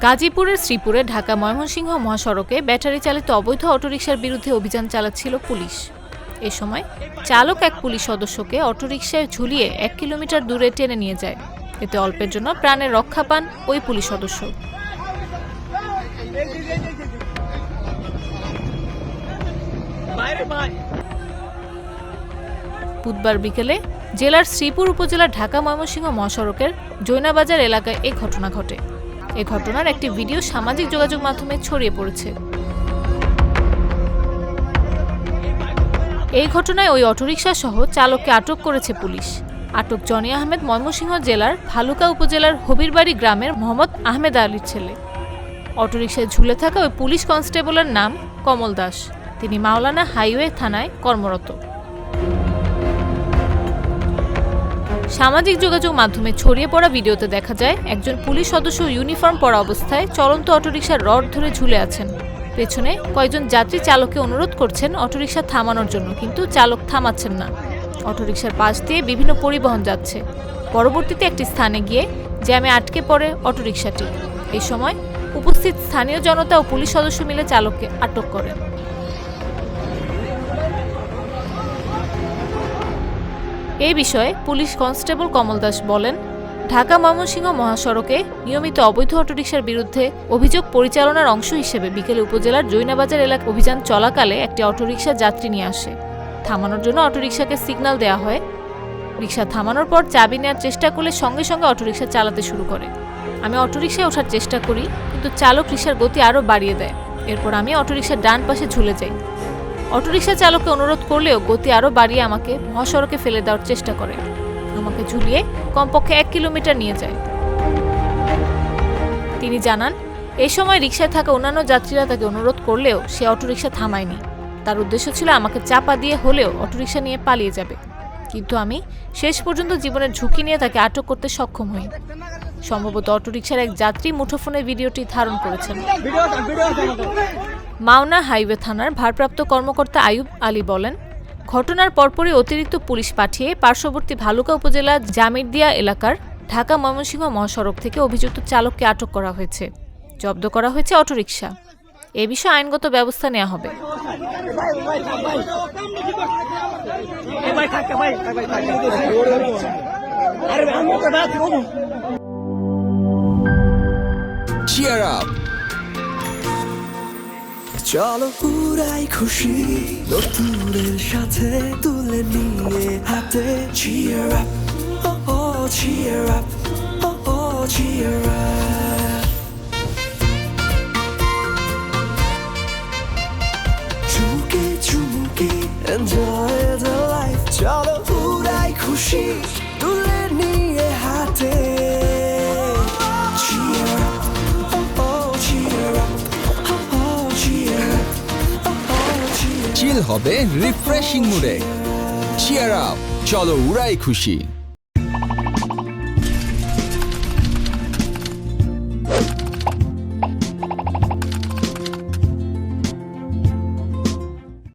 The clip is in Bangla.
গাজীপুরের শ্রীপুরে ঢাকা ময়মনসিংহ মহাসড়কে ব্যাটারি চালিত অবৈধ অটোরিকশার বিরুদ্ধে অভিযান চালাচ্ছিল পুলিশ। এ সময় চালক এক পুলিশ সদস্যকে অটোরিকশায় ঝুলিয়ে 1 কিলোমিটার দূরে টেনে নিয়ে যায়। এতে অল্পের জন্য প্রাণের রক্ষা পান ওই পুলিশ সদস্য। বুধবার বিকেলে জেলার শ্রীপুর উপজেলার ঢাকা ময়মনসিংহ মহাসড়কের জৈনাবাজার এলাকায় এই ঘটনা ঘটে। এ ঘটনার একটি ভিডিও সামাজিক যোগাযোগ মাধ্যমে ছড়িয়ে পড়েছে। এই ঘটনায় ওই অটোরিকশা সহ চালককে আটক করেছে পুলিশ। আটক জনি আহমেদ ময়মনসিংহ জেলার ভালুকা উপজেলার হবিরবাড়ি গ্রামের মোহাম্মদ আহমেদ আলীর ছেলে। অটোরিকশায় ঝুলে থাকা ওই পুলিশ কনস্টেবলের নাম কমল দাস। তিনি মাওলানা হাইওয়ে থানায় কর্মরত। সামাজিক যোগাযোগ মাধ্যমে ছড়িয়ে পড়া ভিডিওতে দেখা যায় একজন পুলিশ সদস্য ইউনিফর্ম পরা অবস্থায় চলন্ত অটোরিকশার রড ধরে ঝুলে আছেন। পেছনে কয়েকজন যাত্রী চালককে অনুরোধ করছেন অটোরিকশা থামানোর জন্য, কিন্তু চালক থামাচ্ছেন না। অটোরিকশার পাশ দিয়ে বিভিন্ন পরিবহন যাচ্ছে। পরবর্তীতে একটি স্থানে গিয়ে জ্যামে আটকে পড়ে অটোরিকশাটি। এই সময় উপস্থিত স্থানীয় জনতা ও পুলিশ সদস্য মিলে চালককে আটক করেন। এই বিষয়ে পুলিশ কনস্টেবল কমল দাস বলেন, ঢাকা ময়মনসিংহ মহাসড়কে নিয়মিত অবৈধ অটোরিকশার বিরুদ্ধে অভিযোগ পরিচালনার অংশ হিসেবে বিকেলে উপজেলার জৈনাবাজার এলাকা অভিযান চলাকালে একটি অটোরিকশা যাত্রী নিয়ে আসে। থামানোর জন্য অটোরিকশাকে সিগন্যাল দেওয়া হয়। রিকশা থামানোর পর চাবি নেওয়ার চেষ্টা করলে সঙ্গে সঙ্গে অটোরিকশা চালাতে শুরু করে। আমি অটোরিকশায় ওঠার চেষ্টা করি, কিন্তু চালক রিকশার গতি আরও বাড়িয়ে দেয়। এরপর আমি অটোরিকশার ডান পাশে ঝুলে যাই। অটোরিকশা চালককে অনুরোধ করলেও গতি আরও বাড়িয়ে আমাকে মহাসড়কে ফেলে দেওয়ার চেষ্টা করে। আমাকে ঝুলিয়ে কমপক্ষে 1 কিলোমিটার নিয়ে যায়। তিনি জানান, এই সময় রিকশায় থাকা অন্যান্য যাত্রীরা তাকে অনুরোধ করলেও সে অটোরিকশা থামায়নি। তার উদ্দেশ্য ছিল আমাকে চাপা দিয়ে হলেও অটোরিকশা নিয়ে পালিয়ে যাবে, কিন্তু আমি শেষ পর্যন্ত জীবনের ঝুঁকি নিয়ে তাকে আটক করতে সক্ষম হই। সম্ভবত অটোরিকশার এক যাত্রী মুঠোফোনে ভিডিওটি ধারণ করেছেন। মাওনা হাইওয়ে থানার ভারপ্রাপ্ত কর্মকর্তা আয়ুব আলী বলেন, ঘটনার পরপরই অতিরিক্ত পুলিশ পাঠিয়ে পার্শ্ববর্তী ভালুকা উপজেলার জামিরদিয়া এলাকার ঢাকা ময়মনসিংহ মহাসড়ক থেকে অভিযুক্ত চালককে আটক করা হয়েছে। জব্দ করা হয়েছে অটোরিকশা। এ বিষয়ে আইনগত ব্যবস্থা নেওয়া হবে। চলো পুরাই খুশি নতুনের সাথে তুলে নিয়ে হাতে cheer up, oh oh cheer up, oh oh cheer up. চুমুকে চুমুকে enjoy the life. চলো পুরাই খুশি তুলে নিয়ে হাতে cheer up, oh oh cheer up. চিল হবে রিফ্রেশিং মুডে। চিয়ার আপ, চলো উড়াই খুশি।